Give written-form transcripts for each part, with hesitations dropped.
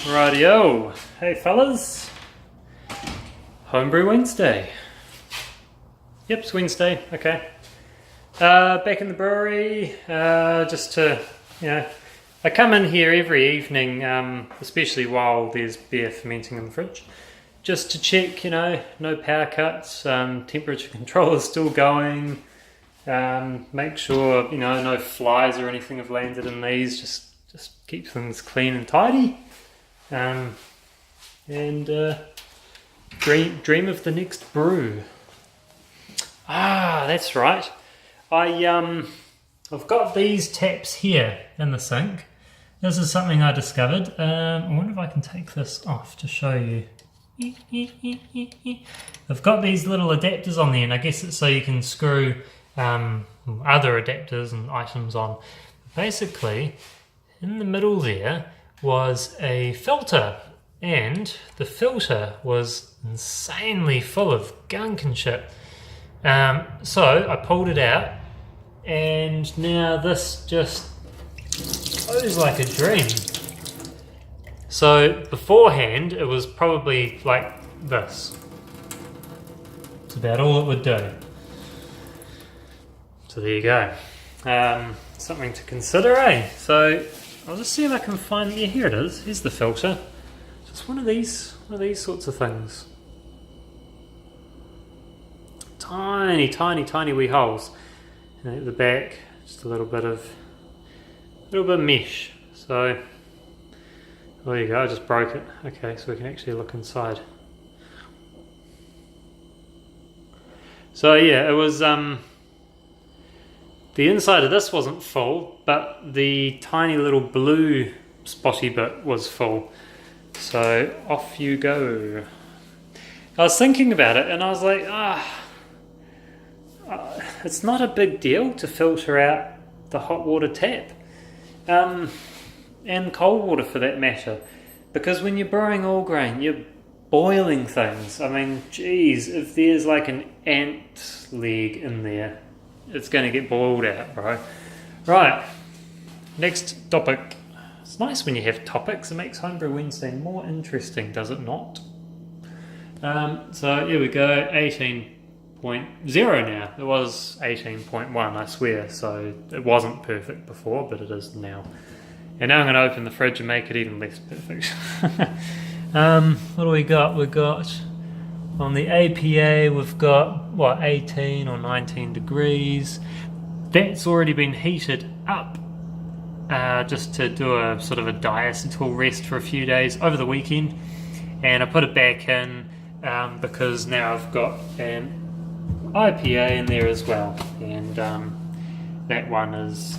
Rightio. Hey fellas. Homebrew Wednesday. Yep, it's Wednesday. Okay. Back in the brewery, just to, I come in here every evening, especially while there's beer fermenting in the fridge, just to check, no power cuts, temperature control is still going, make sure, no flies or anything have landed in these, just keep things clean and tidy, and dream of the next brew. That's right. I've got these taps here in the sink. This is something I discovered. I wonder if I can take this off to show you. I've got these little adapters on there, and I guess it's so you can screw other adapters and items on. Basically, in the middle there was a filter, and the filter was insanely full of gunk and shit. So I pulled it out, and now this just goes like a dream. So beforehand it was probably like this. It's about all it would do. So there you go. Something to consider, eh? So I'll just see if I can find, yeah, here it is. Here's the filter. Just one of these sorts of things. Tiny wee holes. And at the back, just a little bit of mesh. So there you go, I just broke it. Okay, so we can actually look inside. So yeah, it was the inside of this wasn't full, but the tiny little blue spotty bit was full. So off you go. I was thinking about it and I was like, it's not a big deal to filter out the hot water tap, and cold water for that matter, because when you're brewing all grain, you're boiling things. I mean, geez, if there's like an ant leg in there, it's going to get boiled out, bro. Right, next topic. It's nice when you have topics. It makes Homebrew Wednesday more interesting, does it not? So here we go, 18.0 now. It was 18.1, I swear, so it wasn't perfect before, but it is now. And now I'm going to open the fridge and make it even less perfect. What do we got? We've got, on the APA, we've got, 18 or 19 degrees. That's already been heated up, just to do a sort of a diacetyl rest for a few days over the weekend. And I put it back in because now I've got an IPA in there as well, and that one is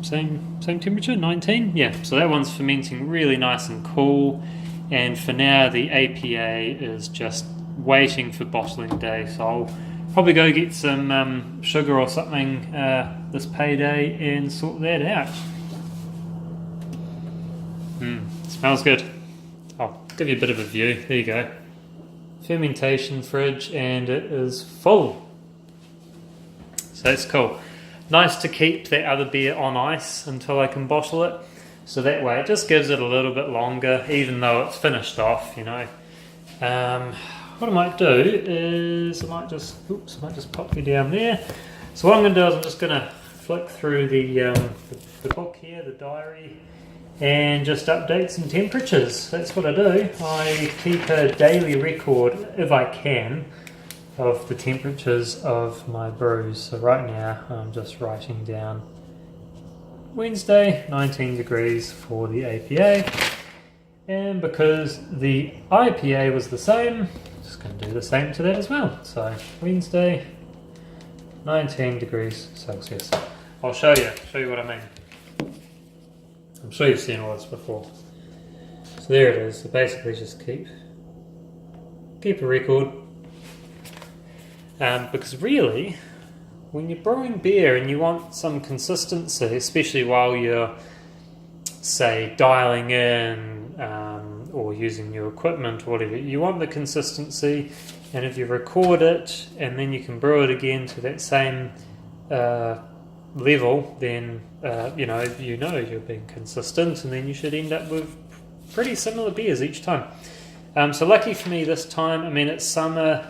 same temperature, 19. Yeah, so that one's fermenting really nice and cool, and for now the APA is just waiting for bottling day, so I'll probably go get some sugar or something this payday and sort that out. Smells good. I'll give you a bit of a view. There you go. Fermentation fridge, and it is full, so that's cool. Nice to keep that other beer on ice until I can bottle it, so that way it just gives it a little bit longer, even though it's finished off. What I might do is I might just pop you down there. So what I'm going to do is I'm just going to flick through the book here, the diary, and just update some temperatures. That's what I do. I keep a daily record, if I can, of the temperatures of my brews. So right now I'm just writing down Wednesday, 19 degrees for the APA. And because the IPA was the same, I'm just going to do the same to that as well. So Wednesday, 19 degrees Celsius. I'll show you what I mean. I'm sure you've seen all this before. So there it is. So basically just keep a record. Because really, when you're brewing beer and you want some consistency, especially while you're, say, dialing in or using new equipment or whatever, you want the consistency, and if you record it and then you can brew it again to that same level, then you're being consistent, and then you should end up with pretty similar beers each time. So lucky for me this time, I mean, it's summer,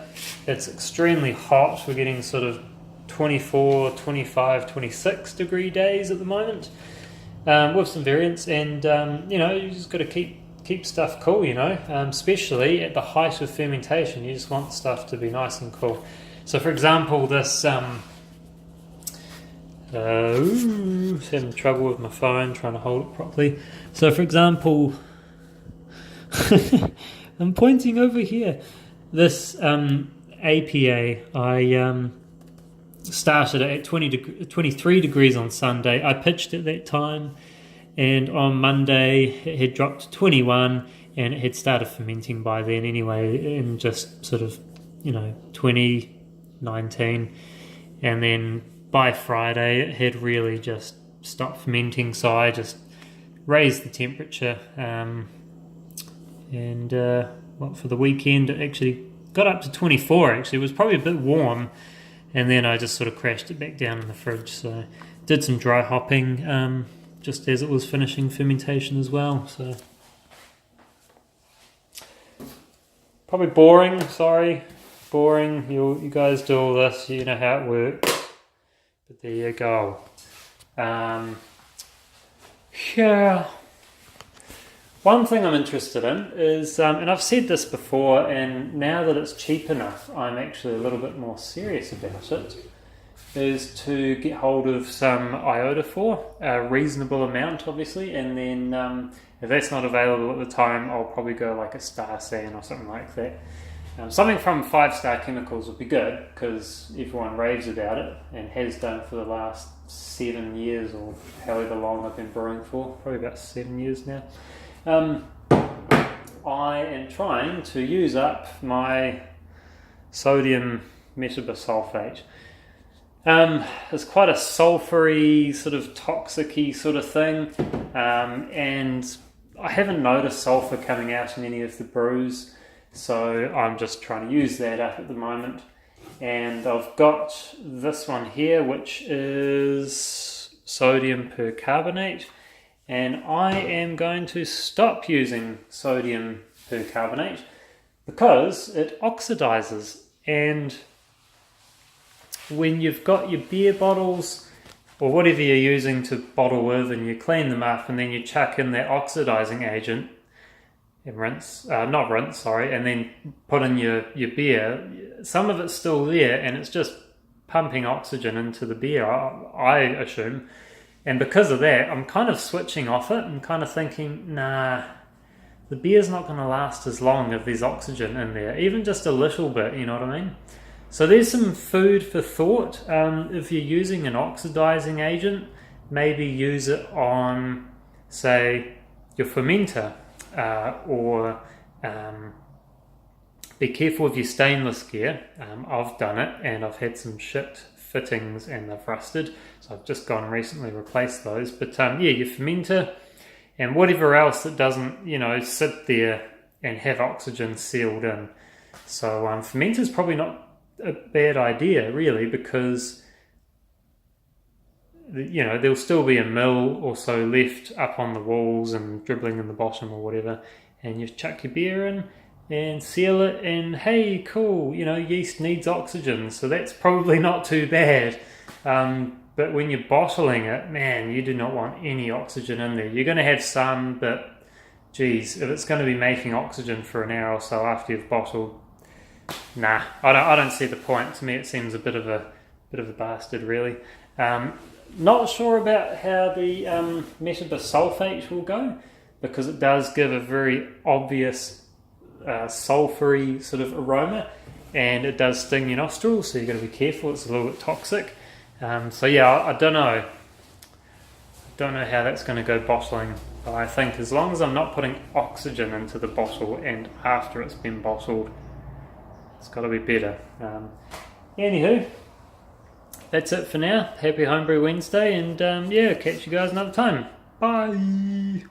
it's extremely hot. We're getting sort of 24, 25, 26 degree days at the moment, with some variants, and you know, you just got to keep stuff cool, you know, especially at the height of fermentation. You just want stuff to be nice and cool. So for example, this having trouble with my phone trying to hold it properly. So for example, I'm pointing over here. This APA, I started at 23 degrees on Sunday. I pitched at that time, and on Monday it had dropped to 21, and it had started fermenting by then anyway, in just sort of, you know, 2019. And then by Friday it had really just stopped fermenting, so I just raised the temperature, and for the weekend it actually got up to 24. Actually, it was probably a bit warm, and then I just sort of crashed it back down in the fridge. So did some dry hopping just as it was finishing fermentation as well. So probably boring, sorry, boring. You guys do all this, you know how it works. But there you go. Yeah. One thing I'm interested in is, and I've said this before, and now that it's cheap enough, I'm actually a little bit more serious about it, is to get hold of some iodophor, a reasonable amount obviously, and then if that's not available at the time, I'll probably go like a Star San or something like that. Something from 5 Star Chemicals would be good, because everyone raves about it, and has done for the last 7 years, or however long I've been brewing for, probably about 7 years now. I am trying to use up my sodium metabisulfate. It's quite a sulfury, sort of toxic-y sort of thing, and I haven't noticed sulfur coming out in any of the brews, so I'm just trying to use that up at the moment. And I've got this one here, which is sodium percarbonate, and I am going to stop using sodium percarbonate because it oxidizes. And when you've got your beer bottles or whatever you're using to bottle with, and you clean them up, and then you chuck in that oxidizing agent and and then put in your beer, some of it's still there, and it's just pumping oxygen into the beer, I assume. And because of that, I'm kind of switching off it. I'm kind of thinking, nah, the beer's not going to last as long if there's oxygen in there, even just a little bit, you know what I mean? So there's some food for thought. If you're using an oxidizing agent, maybe use it on, say, your fermenter, or be careful with your stainless gear. I've done it, and I've had some shit fittings and they've rusted, so I've just gone and recently replaced those. But yeah, your fermenter and whatever else that doesn't, you know, sit there and have oxygen sealed in. So fermenter's probably not a bad idea really, because you know there'll still be a mil or so left up on the walls and dribbling in the bottom or whatever, and you chuck your beer in and seal it, and hey, cool, you know, yeast needs oxygen, so that's probably not too bad. But when you're bottling it, man, you do not want any oxygen in there. You're going to have some, but geez, if it's going to be making oxygen for an hour or so after you've bottled, nah, I don't see the point. To me, it seems a bit of a bastard, really. Not sure about how the metabisulfate will go, because it does give a very obvious sulfury sort of aroma, and it does sting your nostrils, so you've got to be careful. It's a little bit toxic. So yeah, I don't know how that's going to go bottling, but I think as long as I'm not putting oxygen into the bottle and after it's been bottled, it's got to be better. Anywho, that's it for now. Happy Homebrew Wednesday, and yeah, catch you guys another time. Bye.